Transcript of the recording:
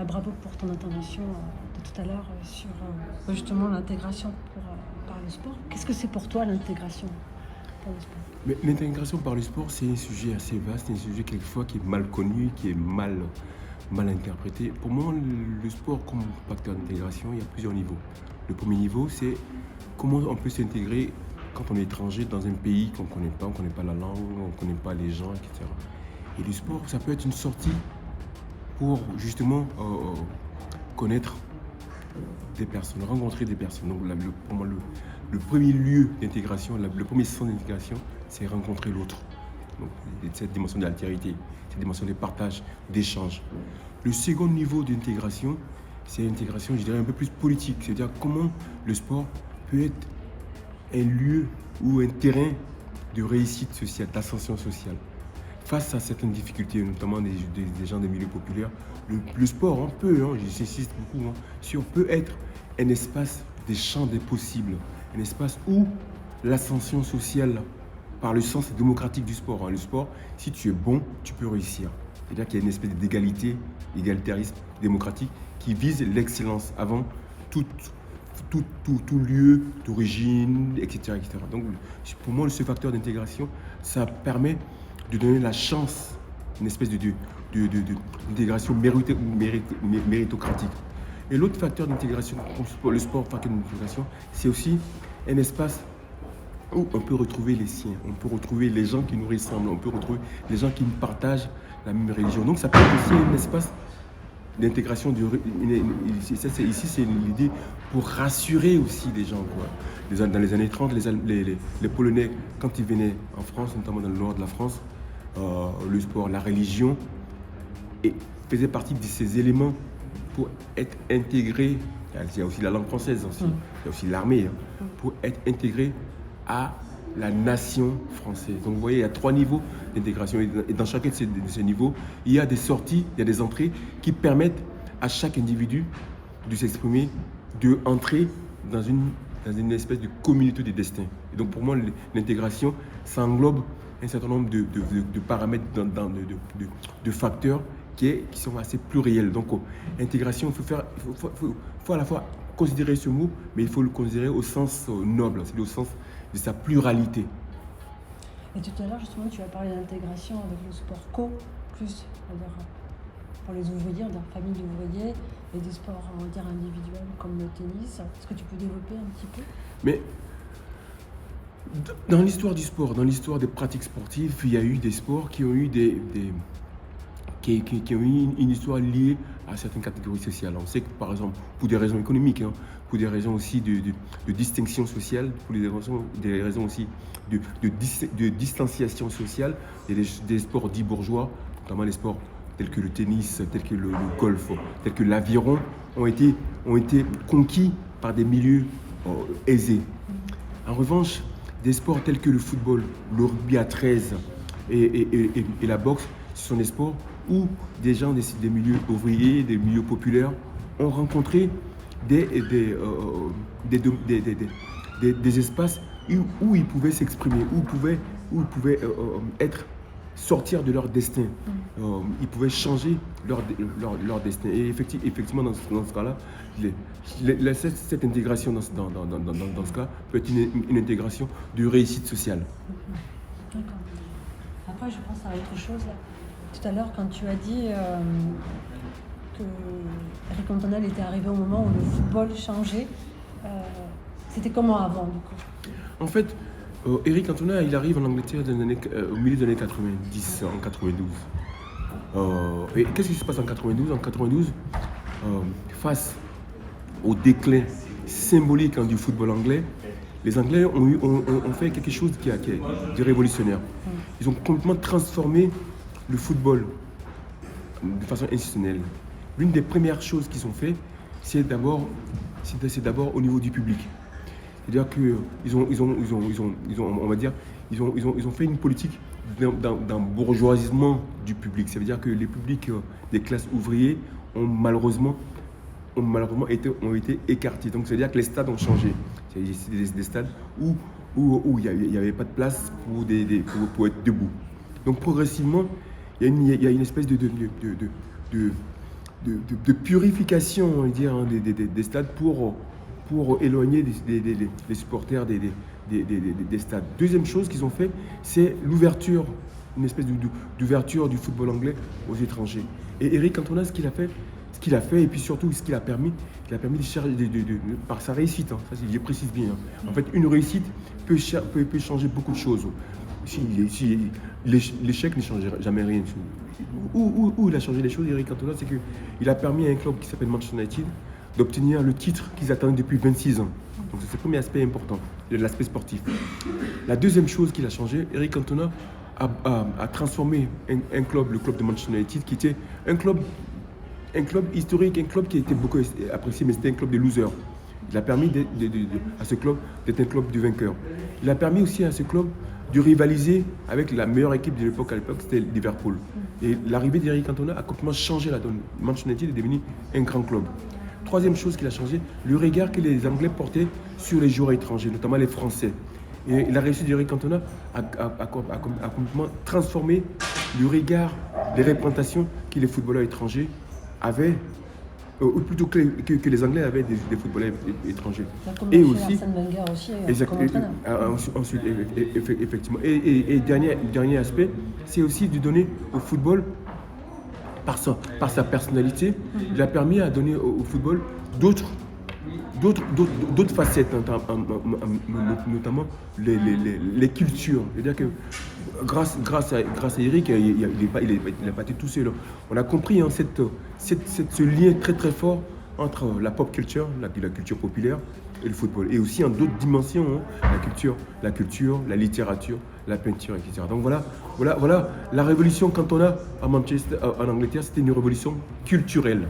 Bravo pour ton intervention de tout à l'heure sur justement l'intégration par le sport. Qu'est-ce que c'est pour toi l'intégration par le sport? Mais l'intégration par le sport, c'est un sujet assez vaste, c'est un sujet quelquefois qui est mal connu, qui est mal interprété. Pour moi, le sport comme facteur d'intégration, il y a plusieurs niveaux. Le premier niveau, c'est comment on peut s'intégrer quand on est étranger dans un pays qu'on ne connaît pas la langue, on ne connaît pas les gens, etc. Et le sport, ça peut être une sortie pour justement connaître des personnes, rencontrer des personnes. Donc pour moi, le premier lieu d'intégration, le premier sens d'intégration, c'est rencontrer l'autre. Donc cette dimension d'altérité, cette dimension de partage, d'échange. Le second niveau d'intégration, c'est l'intégration, je dirais, un peu plus politique. C'est-à-dire comment le sport peut être un lieu ou un terrain de réussite sociale, d'ascension sociale. Face à certaines difficultés, notamment des gens des milieux populaires, le sport, on peut, j'insiste beaucoup, si on peut être un espace des champs des possibles, un espace où l'ascension sociale, par le sens démocratique du sport. Le sport, si tu es bon, tu peux réussir. C'est-à-dire qu'il y a une espèce d'égalité, égalitarisme démocratique qui vise l'excellence avant tout lieu d'origine, etc., etc. Donc, pour moi, ce facteur d'intégration, ça permet de donner la chance, une espèce d'intégration méritocratique. Et l'autre facteur d'intégration, le sport facteur d'intégration, c'est aussi un espace où on peut retrouver les siens, on peut retrouver les gens qui nous ressemblent, on peut retrouver les gens qui nous partagent la même religion. Donc ça peut être aussi un espace d'intégration. Ici, c'est l'idée pour rassurer aussi les gens, quoi. Dans les années 30, les Polonais, quand ils venaient en France, notamment dans le nord de la France, le sport, la religion, faisait partie de ces éléments pour être intégrés. Il y a aussi la langue française, aussi. Il y a aussi l'armée, pour être intégré à la nation française. Donc vous voyez, il y a 3 niveaux d'intégration. Et dans chacun de ces niveaux, il y a des sorties, il y a des entrées qui permettent à chaque individu de s'exprimer, d'entrer dans une espèce de communauté de destin. Et donc pour moi, l'intégration, ça englobe un certain nombre de paramètres, de facteurs qui sont assez pluriels. Donc intégration, il faut à la fois considérer ce mot, mais il faut le considérer au sens noble, c'est-à-dire au sens de sa pluralité. Et tout à l'heure, justement, tu as parlé d'intégration avec le sport co, plus, pour les ouvriers, dans la famille d'ouvriers, et des sports, on va dire, individuels, comme le tennis. Est-ce que tu peux développer un petit peu? Mais dans l'histoire du sport, dans l'histoire des pratiques sportives, il y a eu des sports qui ont eu qui ont eu une histoire liée à certaines catégories sociales. On sait que, par exemple, pour des raisons économiques, pour des raisons aussi de distinction sociale, pour des raisons aussi de distanciation sociale, il y a des sports dits bourgeois, notamment les sports tels que le tennis, tels que le golf, tels que l'aviron, ont été conquis par des milieux aisés. En revanche, des sports tels que le football, le rugby à 13 et la boxe, ce sont des sports où des gens des milieux ouvriers, des milieux populaires ont rencontré des espaces où ils pouvaient s'exprimer, où ils pouvaient sortir de leur destin. Ils pouvaient changer leur destin. Et effectivement, dans ce cas-là, cette intégration dans ce cas peut être une intégration de réussite sociale. D'accord. Après, je pense à autre chose. Là. Tout à l'heure, quand tu as dit que Eric Cantona était arrivé au moment où le football changeait, c'était comment avant, du coup? En fait, Eric Cantona, il arrive en Angleterre au milieu des années 90, en 92. Et qu'est-ce qui se passe en 92? En 92, face au déclin symbolique du football anglais, les Anglais ont fait quelque chose qui est révolutionnaire. Ils ont complètement transformé le football de façon institutionnelle. L'une des premières choses qu'ils ont fait, c'est d'abord au niveau du public. C'est-à-dire qu'ils ont fait une politique d'embourgeoisement du public. Ça veut dire que les publics des classes ouvrières ont malheureusement été écartés. Donc, c'est-à-dire que les stades ont changé. C'est des stades où il n'y avait pas de place pour être debout. Donc, progressivement, il y a une espèce de purification, on va dire, hein, des stades pour éloigner les supporters des stades. Deuxième chose qu'ils ont fait, c'est l'ouverture, une espèce d'ouverture du football anglais aux étrangers. Et Eric Cantona, ce qu'il a fait, et puis surtout ce qu'il a permis, de charger par sa réussite, hein, ça je précise bien. Hein. En fait, une réussite peut changer beaucoup de choses. Si l'échec ne change jamais rien. Où il a changé les choses, Eric Cantona, c'est qu'il a permis à un club qui s'appelle Manchester United d'obtenir le titre qu'ils attendaient depuis 26 ans. Donc c'est le premier aspect important, l'aspect sportif. La deuxième chose qu'il a changé, Eric Cantona a transformé un club, le club de Manchester United, qui était un club historique, un club qui a été beaucoup apprécié, mais c'était un club de losers. Il a permis à ce club d'être un club de vainqueurs. Il a permis aussi à ce club de rivaliser avec la meilleure équipe de l'époque, c'était Liverpool. Et l'arrivée d'Eric Cantona a complètement changé la donne. Manchester United est devenu un grand club. Troisième chose qu'il a changé, le regard que les Anglais portaient sur les joueurs étrangers, notamment les Français. Et la réussite d'Eric Cantona a complètement transformé le regard, les représentations que les footballeurs étrangers avaient, ou plutôt que les Anglais avaient des footballeurs étrangers. Et aussi, Arsène Wenger aussi, comme entraîneur. Ensuite, effectivement. Et dernier aspect, c'est aussi de donner au football, par sa personnalité, il a permis à donner au football d'autres facettes, notamment les cultures. C'est-à-dire que grâce à Eric, il n'a pas été tout seul. On a compris, hein, ce lien très très fort entre la pop culture, la culture populaire, et le football. Et aussi en d'autres dimensions, hein, la culture, la littérature, la peinture, etc. Donc voilà, la révolution Cantona en Angleterre, c'était une révolution culturelle.